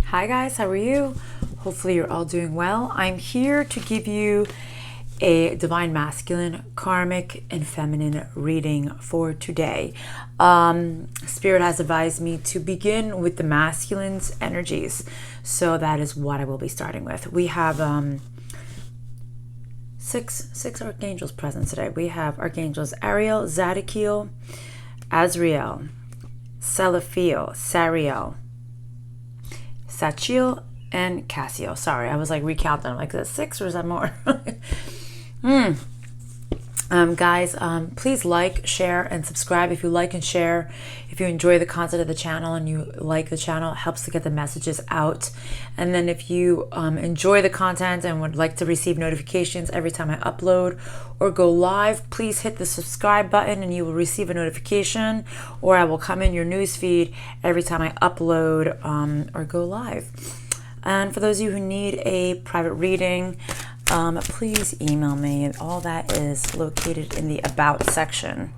Hi guys, how are you? Hopefully you're all doing well. I'm here to give you a divine masculine, karmic, and feminine reading for today. Spirit has advised me to begin with the masculine's energies, so that is what I will be starting with. We have six archangels present today. We have archangels Ariel, Zadkiel, Azrael, Selaphiel, Sariel, Sachiel, and Cassio. Sorry, I was like recounting. I'm like, is that 6 or is that more? Guys, please like, share, and subscribe. If you like and share, if you enjoy the content of the channel and you like the channel, it helps to get the messages out. And then if you enjoy the content and would like to receive notifications every time I upload or go live, please hit the subscribe button and you will receive a notification, or I will come in your news feed every time I upload or go live. And for those of you who need a private reading, please email me. All that is located in the About section.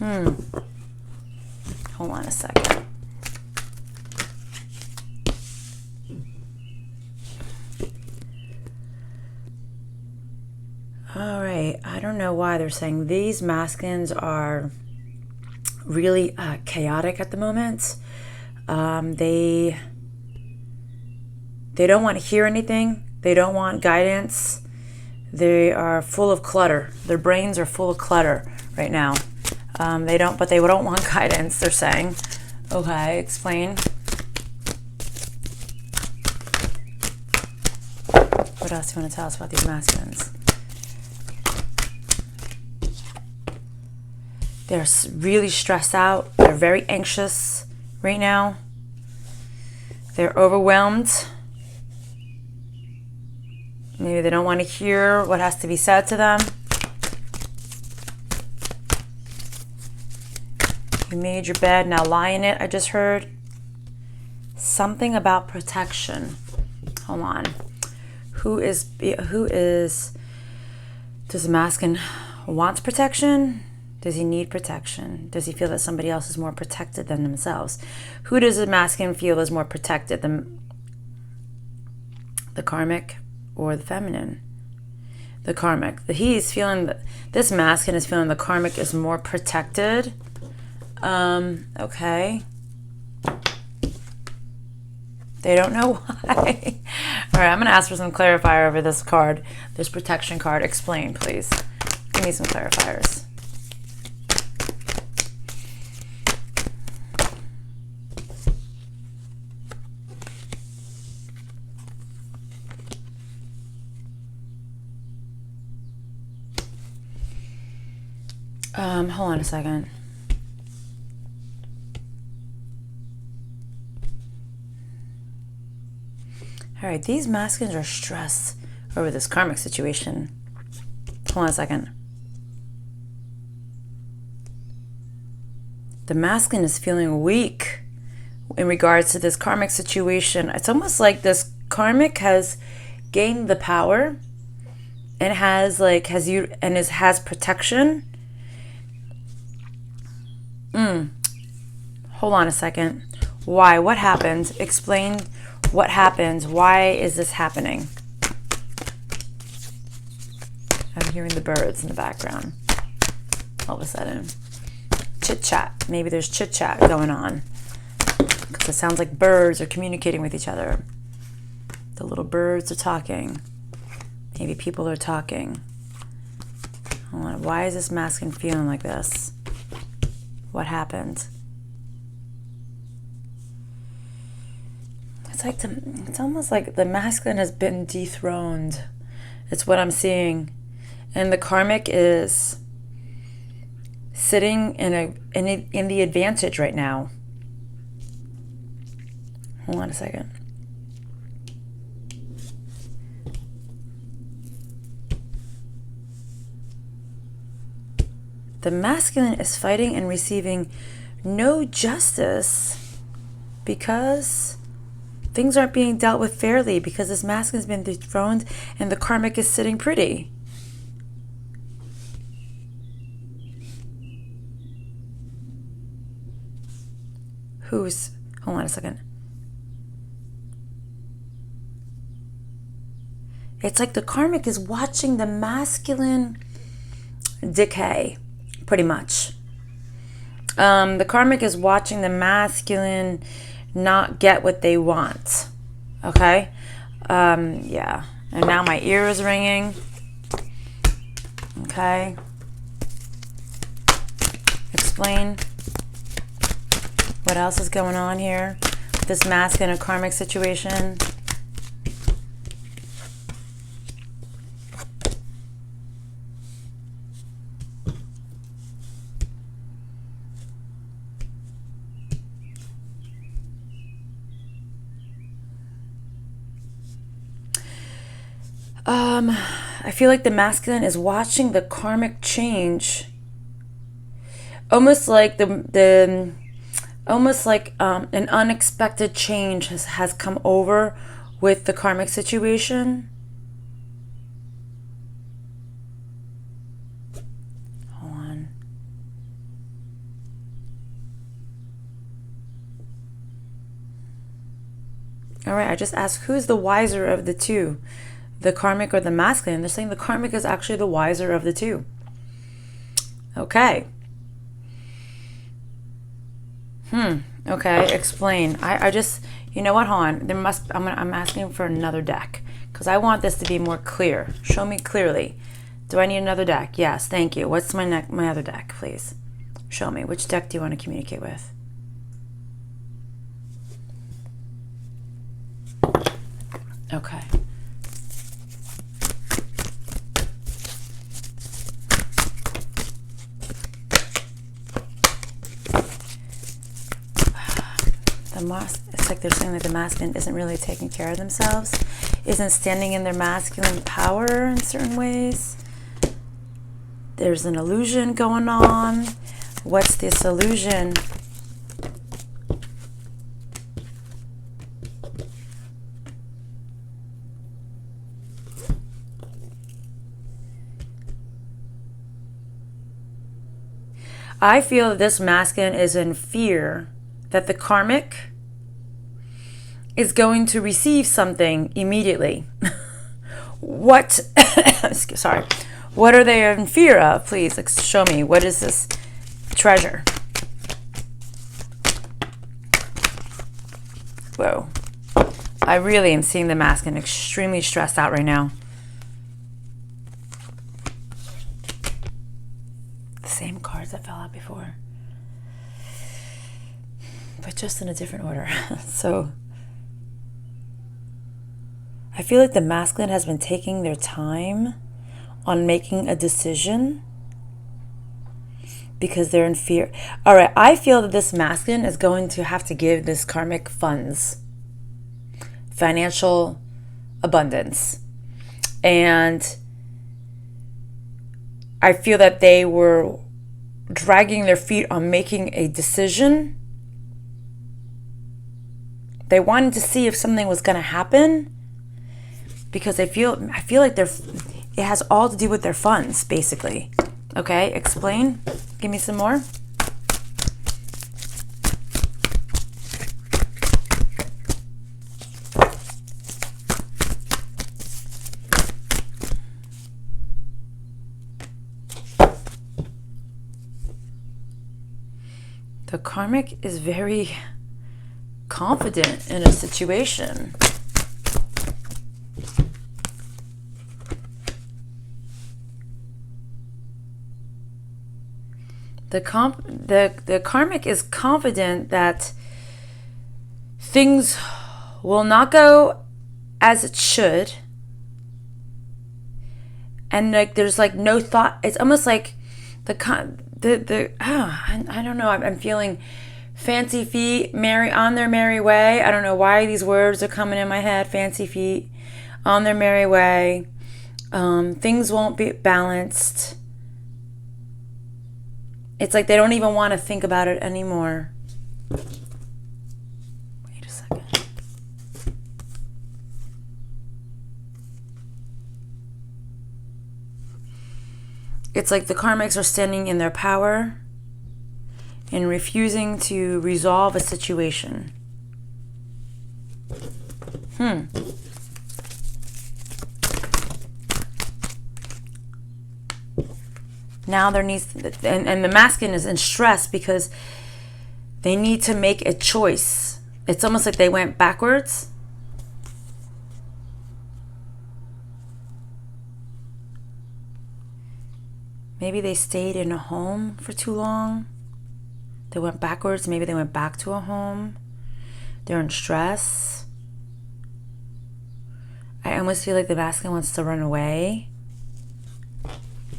Hold on a second. All right. I don't know why they're saying these masculines are really chaotic at the moment. They don't want to hear anything. They don't want guidance. They are full of clutter. Their brains are full of clutter right now. They don't want guidance, they're saying. Okay, explain. What else do you want to tell us about these masculines? They're really stressed out. They're very anxious right now. They're overwhelmed. Maybe they don't want to hear what has to be said to them. You made your bed, now lie in it. I just heard something about protection. Hold on. Does the masculine want protection? Does he need protection? Does he feel that somebody else is more protected than themselves? Who does the masculine feel is more protected? The karmic or the feminine? The karmic. He's feeling that this masculine is feeling the karmic is more protected. Okay. They don't know why. All right, I'm going to ask for some clarifier over this card. This protection card. Explain, please. Give me some clarifiers. Hold on a second. All right, these masculines are stressed over this karmic situation. Hold on a second. The masculine is feeling weak in regards to this karmic situation. It's almost like this karmic has gained the power and has protection. Hold on a second. Why? What happened? Explain what happened. Why is this happening? I'm hearing the birds in the background. All of a sudden. Chit chat. Maybe there's chit chat going on. Because it sounds like birds are communicating with each other. The little birds are talking. Maybe people are talking. Hold on. Why is this masculine feeling like this? What happened? It's almost like the masculine has been dethroned. It's what I'm seeing. And the karmic is sitting in the advantage right now. Hold on a second. The masculine is fighting and receiving no justice because things aren't being dealt with fairly, because this masculine has been dethroned and the karmic is sitting pretty. who's Hold on a second. It's like the karmic is watching the masculine decay, pretty much. The karmic is watching the masculine not get what they want. Okay? Yeah. And now my ear is ringing. Okay? Explain what else is going on here. This masculine and karmic situation. I feel like the masculine is watching the karmic change, almost like almost like an unexpected change has come over with the karmic situation. Hold on. All right, I just asked who's the wiser of the two, the karmic or the masculine. They're saying the karmic is actually the wiser of the two. Okay. Okay, explain. I just, you know what, hold on. I'm asking for another deck because I want this to be more clear. Show me clearly. Do I need another deck? Yes, thank you. What's my other deck, please? Show me. Which deck do you want to communicate with? Okay. It's like they're saying that the masculine isn't really taking care of themselves, isn't standing in their masculine power in certain ways. There's an illusion going on. What's this illusion? I feel that this masculine is in fear that the karmic is going to receive something immediately. What? Sorry. What are they in fear of? Please show me. What is this treasure? Whoa. I really am seeing the masculine extremely stressed out right now. The same cards that fell out before, but just in a different order. So I feel like the masculine has been taking their time on making a decision because they're in fear. All right, I feel that this masculine is going to have to give this karmic funds, financial abundance. And I feel that they were dragging their feet on making a decision. They wanted to see if something was going to happen because I feel like it has all to do with their funds, basically. Okay, explain. Give me some more. The karmic is very confident in a situation. The karmic is confident that things will not go as it should, and like there's like no thought. It's almost like I don't know. I'm feeling fancy feet, on their merry way. I don't know why these words are coming in my head. Fancy feet, on their merry way. Things won't be balanced. It's like they don't even want to think about it anymore. Wait a second. It's like the karmics are standing in their power and refusing to resolve a situation. Now there needs, and the masculine is in stress because they need to make a choice. It's almost like they went backwards. Maybe they stayed in a home for too long. They went backwards. Maybe they went back to a home. They're in stress. I almost feel like the masculine wants to run away.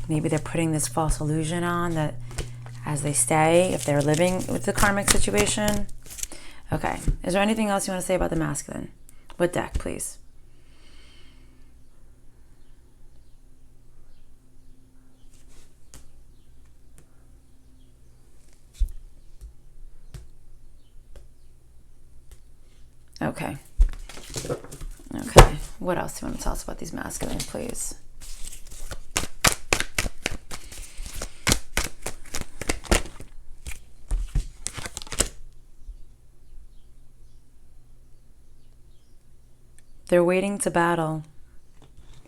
Maybe they're putting this false illusion on that as they stay, if they're living with the karmic situation. Okay. Is there anything else you want to say about the masculine? What deck, please? Okay. Okay. What else do you want to tell us about these masculines, please? They're waiting to battle.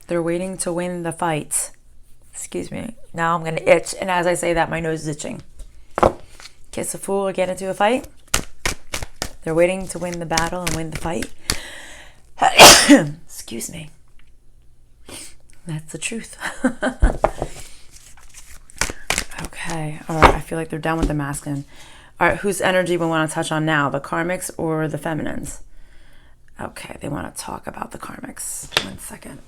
They're waiting to win the fight. Excuse me. Now I'm going to itch. And as I say that, my nose is itching. Kiss a fool or get into a fight. They're waiting to win the battle and win the fight. Excuse me. That's the truth. Okay. All right. I feel like they're done with the masculine. All right. Whose energy we want to touch on now? The karmics or the feminines? Okay. They want to talk about the karmics. 1 second.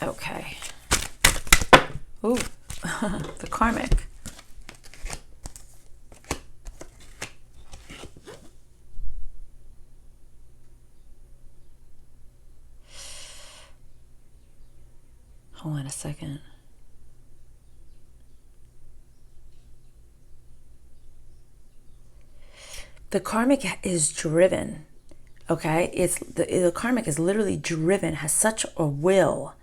Okay. Ooh. The karmic. Hold on a second. The karmic is driven. Okay? The karmic is literally driven, has such a will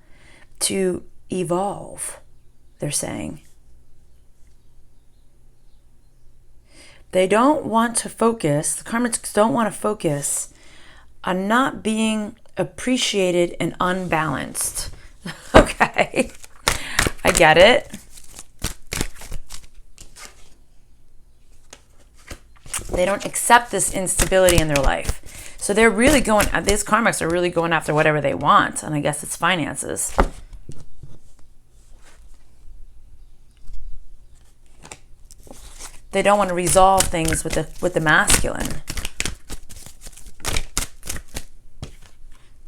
to evolve, they're saying. They don't want to focus, the karmics don't want to focus on not being appreciated and unbalanced. Okay, I get it. They don't accept this instability in their life. So they're really going, these karmics are really going after whatever they want. And I guess it's finances. They don't want to resolve things with the masculine.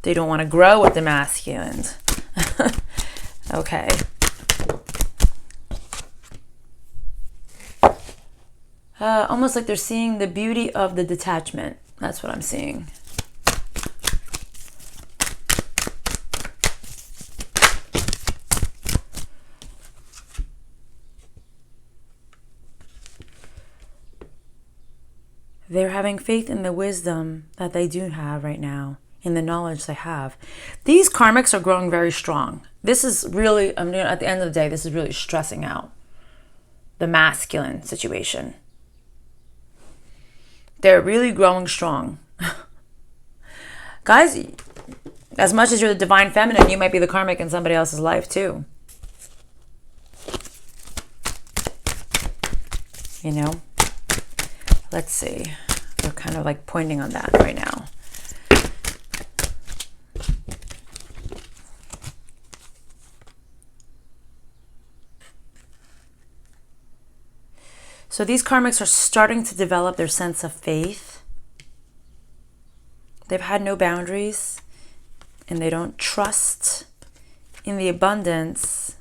They don't want to grow with the masculine. Okay. Almost like they're seeing the beauty of the detachment. That's what I'm seeing. They're having faith in the wisdom that they do have right now, in the knowledge they have. These karmics are growing very strong. This is really, I mean, at the end of the day, this is really stressing out the masculine situation. They're really growing strong. Guys, as much as you're the divine feminine, you might be the karmic in somebody else's life too. You know? Let's see. We're kind of like pointing on that right now. So these karmics are starting to develop their sense of faith. They've had no boundaries and they don't trust in the abundance.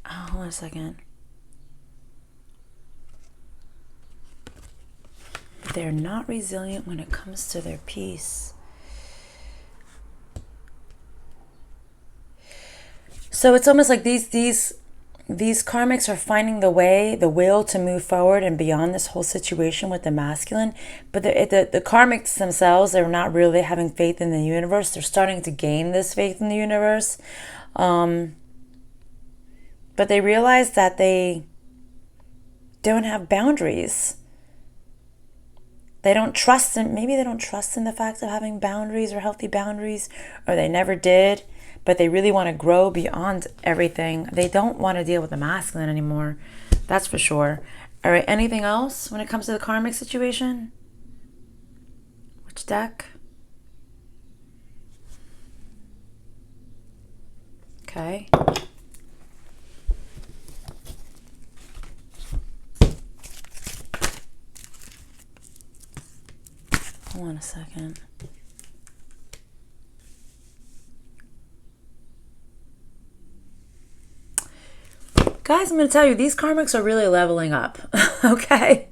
Oh, hold on a second. But they're not resilient when it comes to their peace. So it's almost like these karmics are finding the way, the will to move forward and beyond this whole situation with the masculine. But the karmics themselves, they're not really having faith in the universe. They're starting to gain this faith in the universe. But they realize that they don't have boundaries. They don't trust in, maybe they don't trust in the fact of having boundaries or healthy boundaries, or they never did, but they really want to grow beyond everything. They don't want to deal with the masculine anymore. That's for sure. All right, anything else when it comes to the karmic situation? Which deck? Okay. Hold on a second. Guys, I'm going to tell you, these karmics are really leveling up. Okay?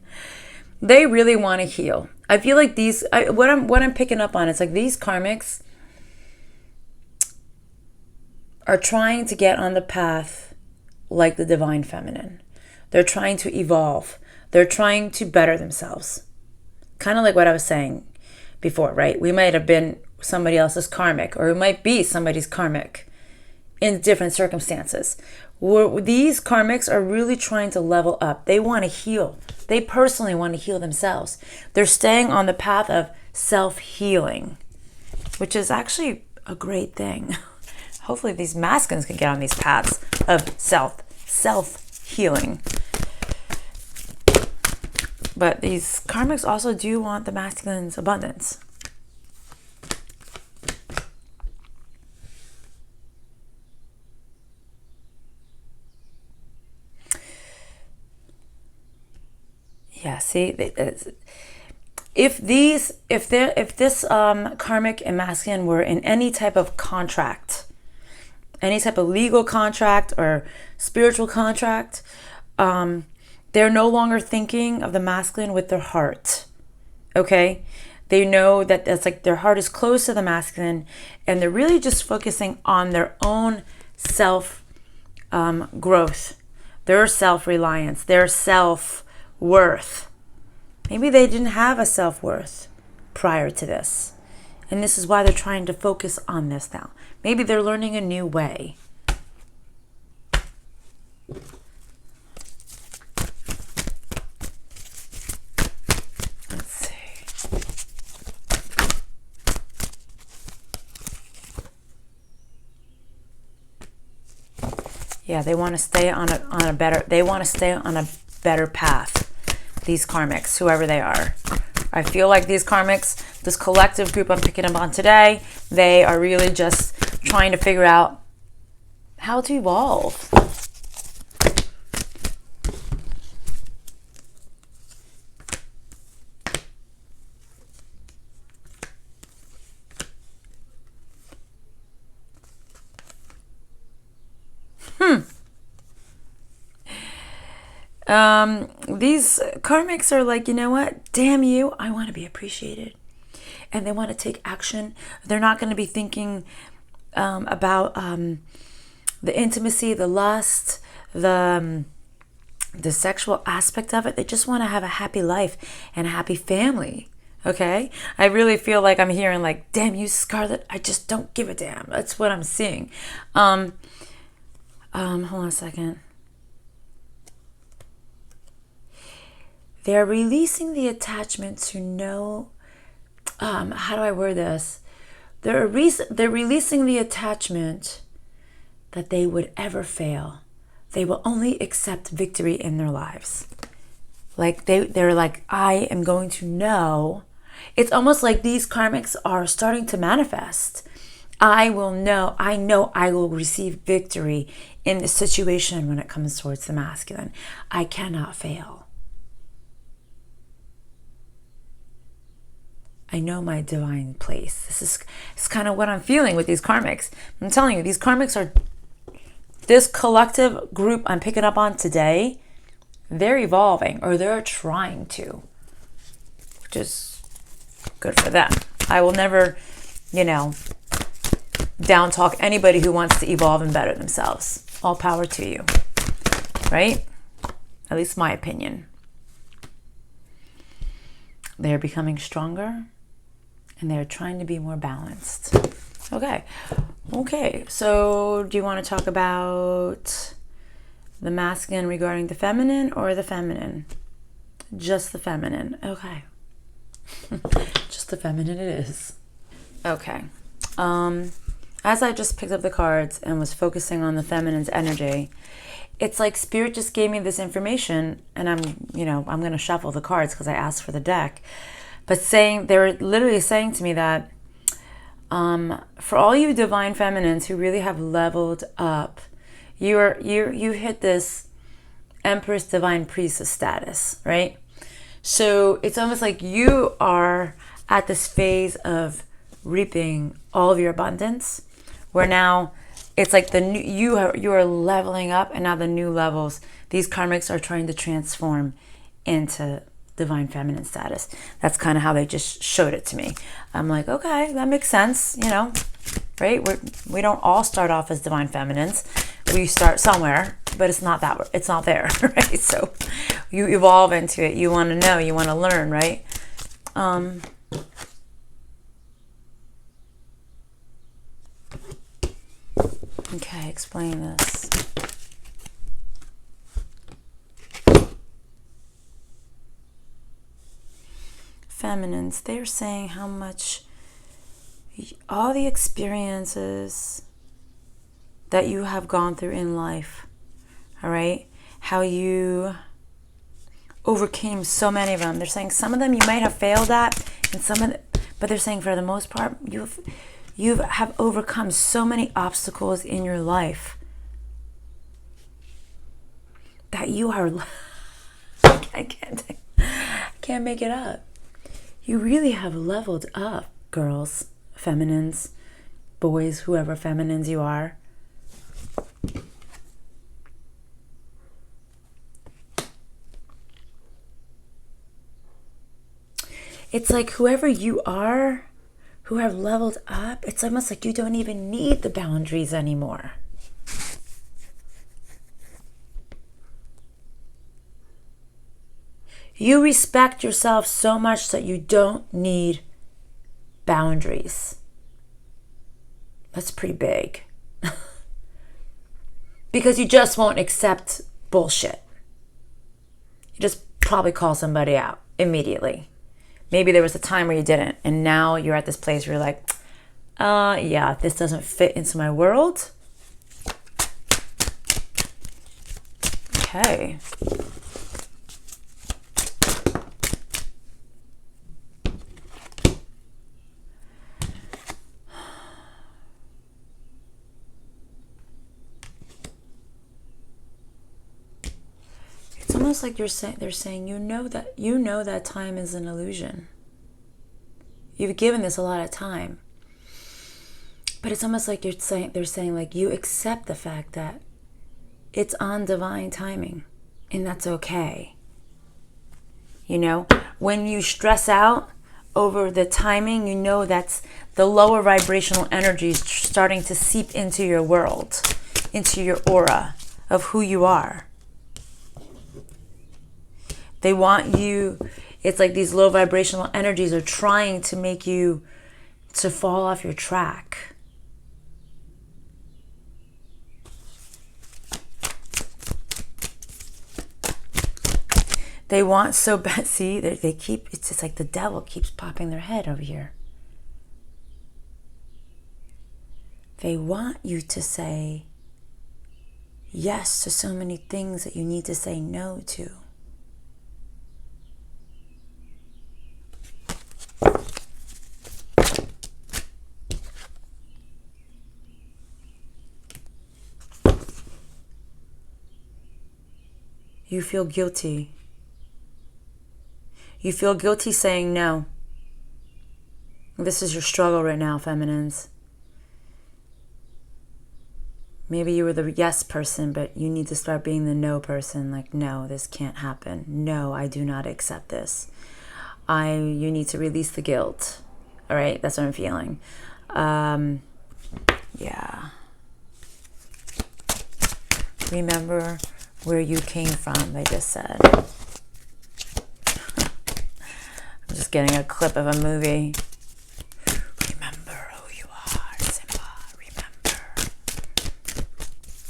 They really want to heal. I feel like what I'm picking up on, it's like these karmics are trying to get on the path like the divine feminine. They're trying to evolve. They're trying to better themselves. Kind of like what I was saying before, right? We might have been somebody else's karmic, or we might be somebody's karmic in different circumstances. These karmics are really trying to level up. They want to heal. They personally want to heal themselves. They're staying on the path of self-healing, which is actually a great thing. Hopefully these masculines can get on these paths of self-healing. But these karmics also do want the masculine's abundance. Yeah, see, if this karmic and masculine were in any type of contract, any type of legal contract or spiritual contract, they're no longer thinking of the masculine with their heart. Okay? They know that that's like their heart is close to the masculine, and they're really just focusing on their own self growth, their self-reliance, their self-worth. Maybe they didn't have a self-worth prior to this, and this is why they're trying to focus on this now. Maybe they're learning a new way. Let's see. Yeah, they want to stay on a better path. These karmics, whoever they are. I feel like these karmics, this collective group I'm picking up on today, they are really just trying to figure out how to evolve. These karmics are like, you know what? Damn you, I want to be appreciated. And they want to take action. They're not going to be thinking about the intimacy, the lust, the sexual aspect of it. They just want to have a happy life and a happy family. Okay? I really feel like I'm hearing like, damn you, Scarlett, I just don't give a damn. That's what I'm seeing. Hold on a second. They're releasing the attachment to know, how do I word this? They're releasing the attachment that they would ever fail. They will only accept victory in their lives. Like they're like, I am going to know. It's almost like these karmics are starting to manifest. I know I will receive victory in the situation when it comes towards the masculine. I cannot fail. I know my divine place. It's kind of what I'm feeling with these karmics. I'm telling you, these karmics are, this collective group I'm picking up on today, they're evolving, or they're trying to, which is good for them. I will never, down talk anybody who wants to evolve and better themselves. All power to you, right? At least my opinion. They're becoming stronger, and they're trying to be more balanced. Okay, so do you want to talk about the masculine regarding the feminine, or the feminine? Just the feminine. Okay. Just the feminine it is. Okay. As I just picked up the cards and was focusing on the feminine's energy, it's like Spirit just gave me this information, and I'm going to shuffle the cards because I asked for the deck. But they were literally saying to me that for all you divine feminines who really have leveled up, you hit this Empress Divine Priestess status, right? So it's almost like you are at this phase of reaping all of your abundance, where now it's like you are leveling up, and now the new levels, these karmics are trying to transform into divine feminine status. That's kind of how they just showed it to me. I'm like, okay, that makes sense, right? We don't all start off as divine feminines. We start somewhere, but it's not there, right? So you evolve into it. You want to know, you want to learn, right? Okay, explain this. Feminines, they're saying how much all the experiences that you have gone through in life, all right, how you overcame so many of them. They're saying some of them you might have failed at, and but they're saying for the most part you have overcome so many obstacles in your life that you are I can't make it up. You really have leveled up, girls, feminines, boys, whoever feminines you are. It's like whoever you are who have leveled up, it's almost like you don't even need the boundaries anymore. You respect yourself so much that you don't need boundaries. That's pretty big. Because you just won't accept bullshit. You just probably call somebody out immediately. Maybe there was a time where you didn't, and now you're at this place where you're like, yeah, this doesn't fit into my world. Okay. It's almost like they're saying you know that time is an illusion. You've given this a lot of time. But it's almost like they're saying like you accept the fact that it's on divine timing, and that's okay. When you stress out over the timing, that's the lower vibrational energies starting to seep into your world, into your aura of who you are. They want you, it's like these low vibrational energies are trying to make you to fall off your track. They want so bad, see, it's just like the devil keeps popping their head over here. They want you to say yes to so many things that you need to say no to. You feel guilty. You feel guilty saying no. This is your struggle right now, feminines. Maybe you were the yes person, but you need to start being the no person. Like, no, this can't happen. No, I do not accept this. You need to release the guilt. All right, that's what I'm feeling. Yeah. Remember where you came from, they just said. I'm just getting a clip of a movie. Remember who you are, Simba. Remember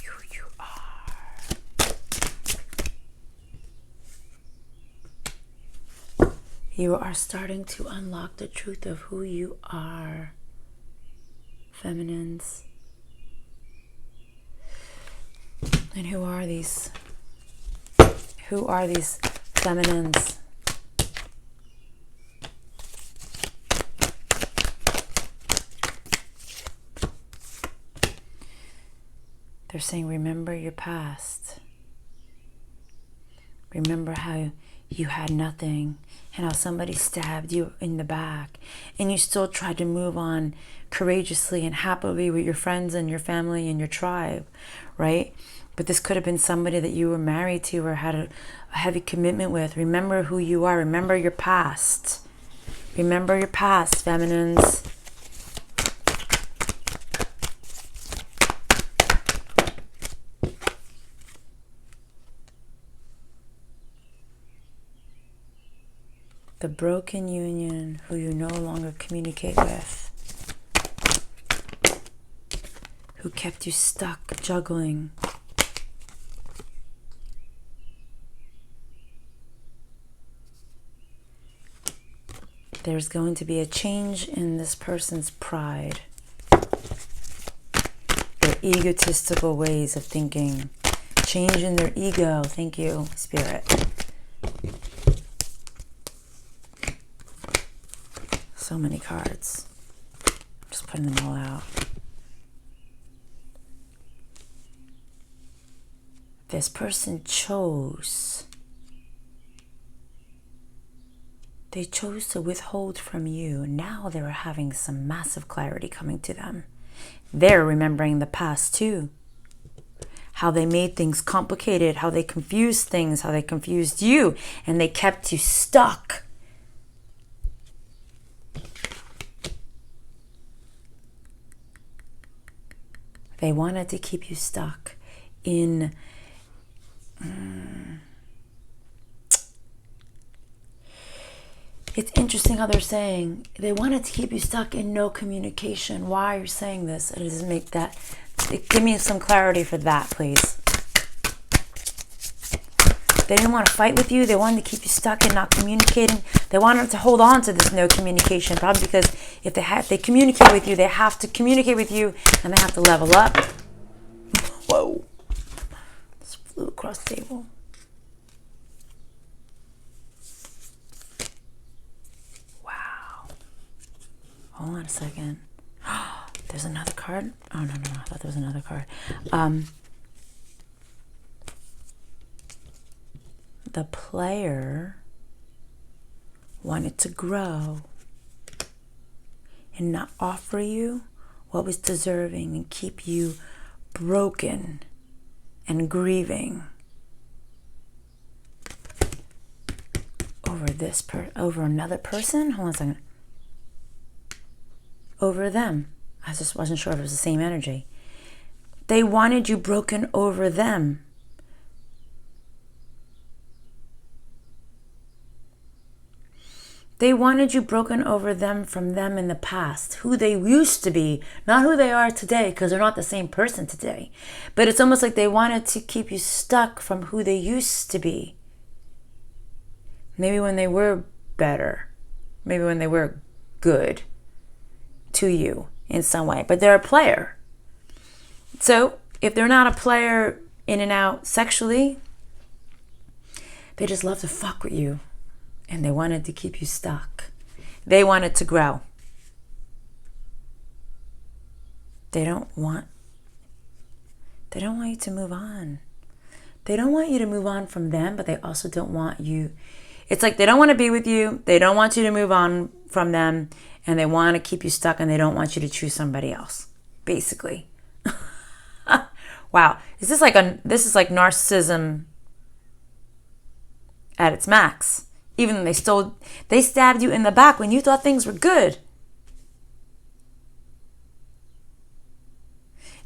who you are. You are starting to unlock the truth of who you are, feminines. And who are these? Who are these feminines? They're saying, remember your past. Remember how you had nothing and how somebody stabbed you in the back and you still tried to move on courageously and happily with your friends and your family and your tribe, right? But this could have been somebody that you were married to or had a heavy commitment with. Remember who you are. Remember your past. Remember your past, feminines. The broken union who you no longer communicate with, who kept you stuck juggling. There's going to be a change in this person's pride, their egotistical ways of thinking, change in their ego. Thank you, Spirit. So many cards. I'm just putting them all out. This person chose. They chose to withhold from you. Now they're having some massive clarity coming to them. They're remembering the past too. How they made things complicated, how they confused things, how they confused you, and they kept you stuck. They wanted to keep you stuck in It's interesting how they're saying they wanted to keep you stuck in no communication. Why are you saying this? It doesn't make that. Give me some clarity for that, please. They didn't want to fight with you. They wanted to keep you stuck and not communicating. They wanted to hold on to this no communication, probably because if they communicate with you, they have to communicate with you and they have to level up. Whoa. Just flew across the table. Wow. Hold on a second. There's another card. Oh, no. I thought there was another card. The player wanted to grow and not offer you what was deserving and keep you broken and grieving over another person. Hold on a second. Over them. I just wasn't sure if it was the same energy. They wanted you broken over them. They wanted you broken over them from them in the past, who they used to be, not who they are today, because they're not the same person today. But it's almost like they wanted to keep you stuck from who they used to be. Maybe when they were better, maybe when they were good to you in some way, but they're a player. So if they're not a player in and out sexually, they just love to fuck with you. And they wanted to keep you stuck. They wanted to grow. They don't want you to move on. They don't want you to move on from them, but they also don't want you. It's like they don't want to be with you. They don't want you to move on from them. And they want to keep you stuck and they don't want you to choose somebody else. Basically. Wow. This is like narcissism at its max. Even though they stabbed you in the back when you thought things were good.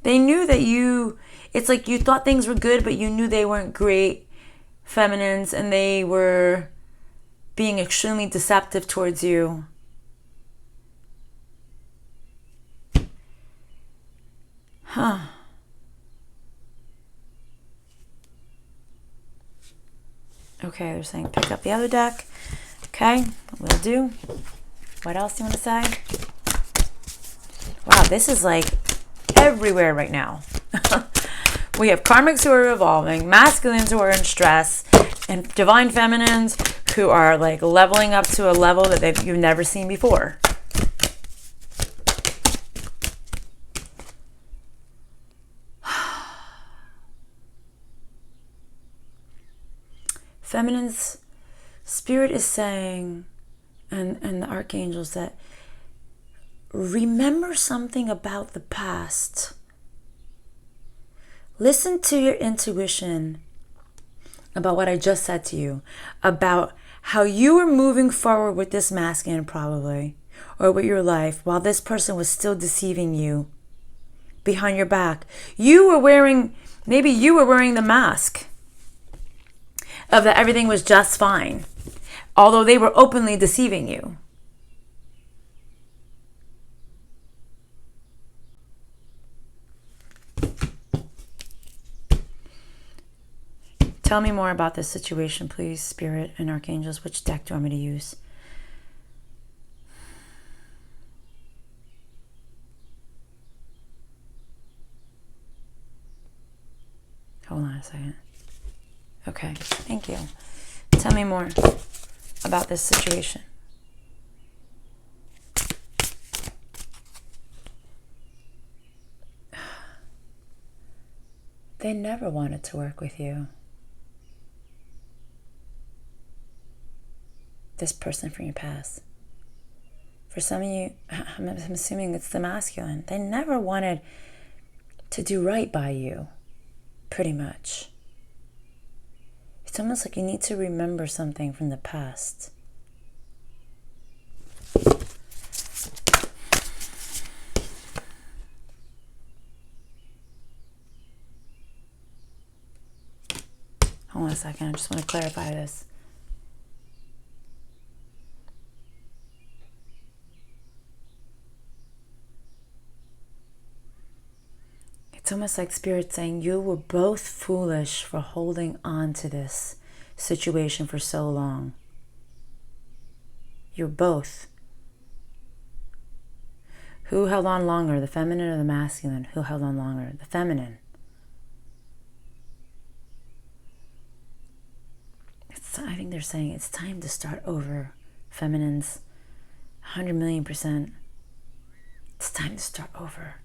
They knew that it's like you thought things were good, but you knew they weren't great feminines and they were being extremely deceptive towards you. Huh. Okay, they're saying pick up the other deck. Okay, will do. What else do you want to say? Wow, this is like everywhere right now. We have karmics who are evolving, masculines who are in stress, and divine feminines who are like leveling up to a level that you've never seen before. Feminine's spirit is saying, and the archangels, that remember something about the past. Listen to your intuition about what I just said to you, about how you were moving forward with this masculine probably, or with your life, while this person was still deceiving you behind your back. Maybe you were wearing the mask of that everything was just fine, although they were openly deceiving you. Tell me more about this situation, please, Spirit and Archangels. Which deck do you want me to use? Hold on a second. Okay, thank you. Tell me more about this situation. They never wanted to work with you. This person from your past. For some of you, I'm assuming it's the masculine. They never wanted to do right by you, pretty much. It's almost like you need to remember something from the past. Hold on a second, I just want to clarify this. It's almost like Spirit saying you were both foolish for holding on to this situation for so long. You're both. Who held on longer, the feminine or the masculine? Who held on longer? The feminine. I think they're saying it's time to start over. Feminines, 100,000,000%. It's time to start over.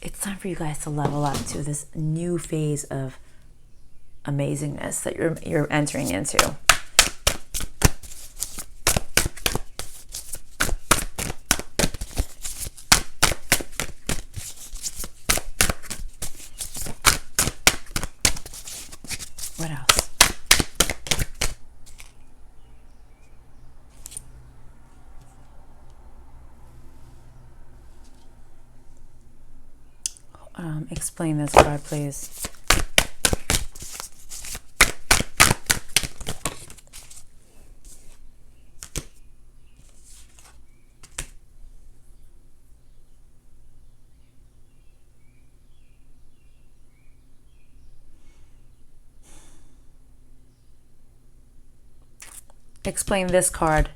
It's time for you guys to level up to this new phase of amazingness that you're entering into. What else? Explain this card, please. Explain this card.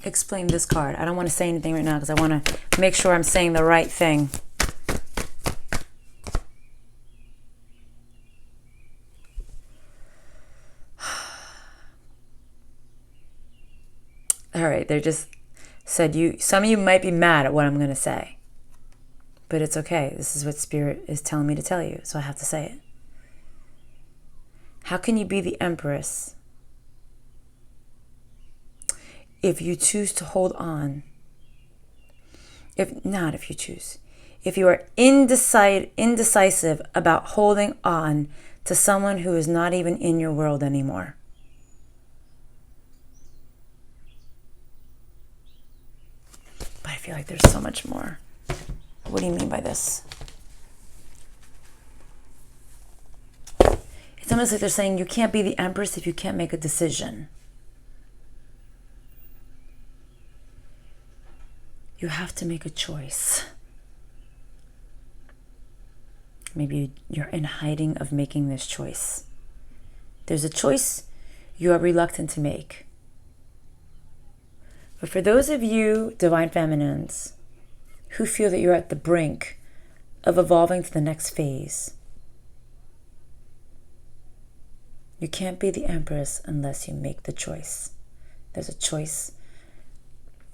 Explain this card. I don't want to say anything right now because I want to make sure I'm saying the right thing. All right, they just said some of you might be mad at what I'm going to say. But it's okay. This is what Spirit is telling me to tell you, so I have to say it. How can you be the Empress if you choose to hold on? If you are indecisive about holding on to someone who is not even in your world anymore. But I feel like there's so much more. What do you mean by this? It's almost like they're saying you can't be the Empress if you can't make a decision. You have to make a choice. Maybe you're in hiding of making this choice. There's a choice you are reluctant to make. But for those of you, Divine Feminines, who feel that you're at the brink of evolving to the next phase, you can't be the Empress unless you make the choice. There's a choice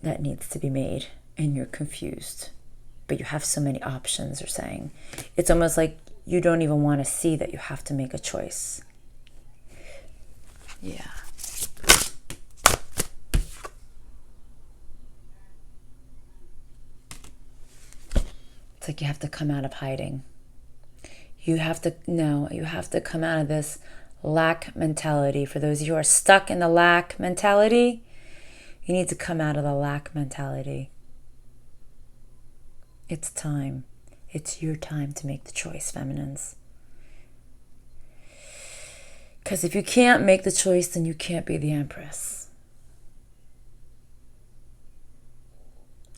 that needs to be made, and you're confused. But you have so many options, they're saying. It's almost like you don't even want to see that you have to make a choice. Yeah. It's like you have to come out of hiding. You have to come out of this lack mentality. For those of you who are stuck in the lack mentality, you need to come out of the lack mentality. It's time. It's your time to make the choice, feminines. Because if you can't make the choice, then you can't be the Empress.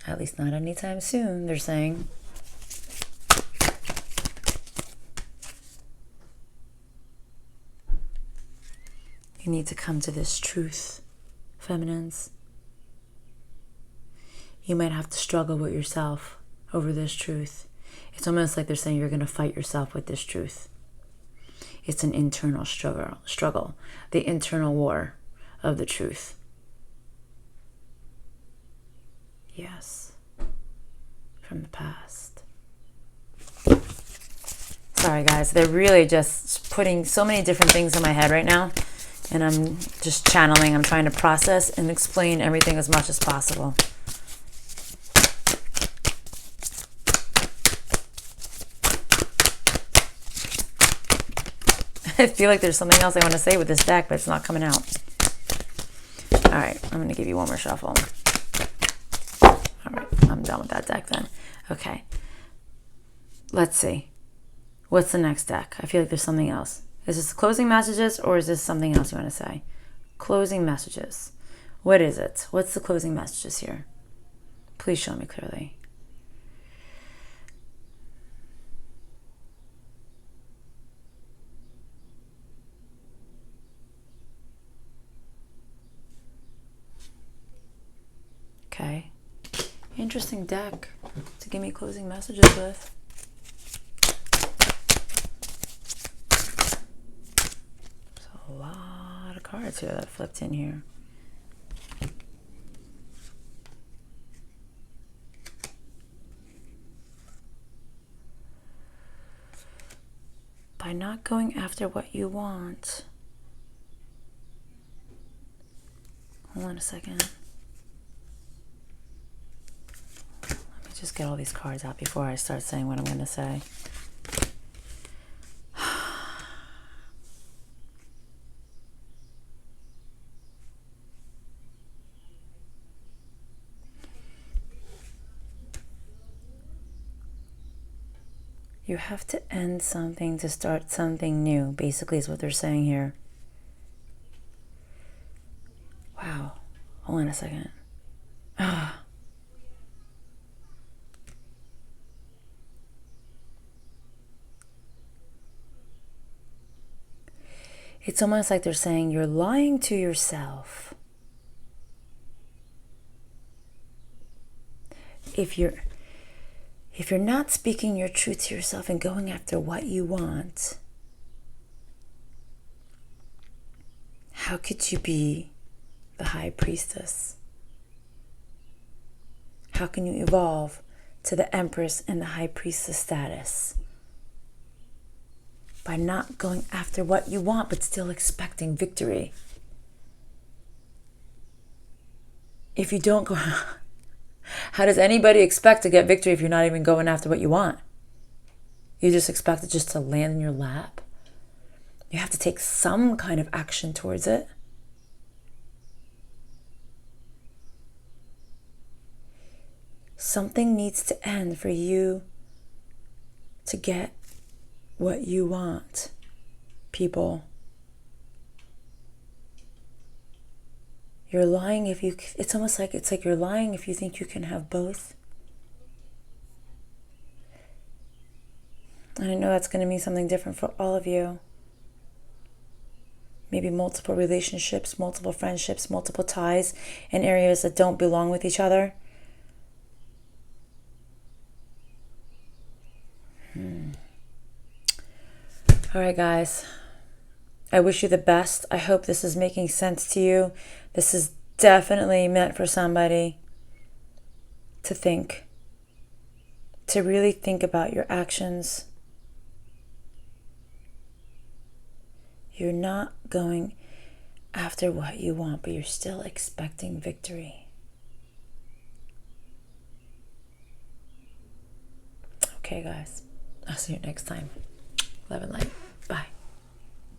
At least not anytime soon, they're saying. You need to come to this truth, feminines. You might have to struggle with yourself over this truth. It's almost like they're saying you're going to fight yourself with this truth. It's an internal struggle, the internal war of the truth. Yes, from the past. Sorry guys, they're really just putting so many different things in my head right now, and I'm just channeling. I'm trying to process and explain everything as much as possible. I feel like there's something else I want to say with this deck, but it's not coming out. All right, I'm going to give you one more shuffle. All right, I'm done with that deck then. Okay, let's see. What's the next deck? I feel like there's something else. Is this closing messages, or is this something else you want to say? Closing messages. What is it? What's the closing messages here? Please show me clearly. Okay. Interesting deck to give me closing messages with. There's a lot of cards here that flipped in here. By not going after what you want. Hold on a second. Just get all these cards out before I start saying what I'm going to say. You have to end something to start something new, basically is what they're saying here. Wow. Hold on a second. It's almost like they're saying you're lying to yourself. If you're not speaking your truth to yourself and going after what you want, how could you be the high priestess? How can you evolve to the Empress and the high priestess status? By not going after what you want, but still expecting victory. If you don't go, how does anybody expect to get victory if you're not even going after what you want? You just expect it just to land in your lap? You have to take some kind of action towards it. Something needs to end for you to get what you want, people. You're lying if you, it's almost like, it's like you're lying if you think you can have both. And I know that's going to mean something different for all of you. maybe multiple relationships, multiple friendships, multiple ties in areas that don't belong with each other. All right, guys. I wish you the best. I hope this is making sense to you. This is definitely meant for somebody to think, to really think about your actions. You're not going after what you want, but you're still expecting victory. Okay, guys. I'll see you next time. Love and light. Bye.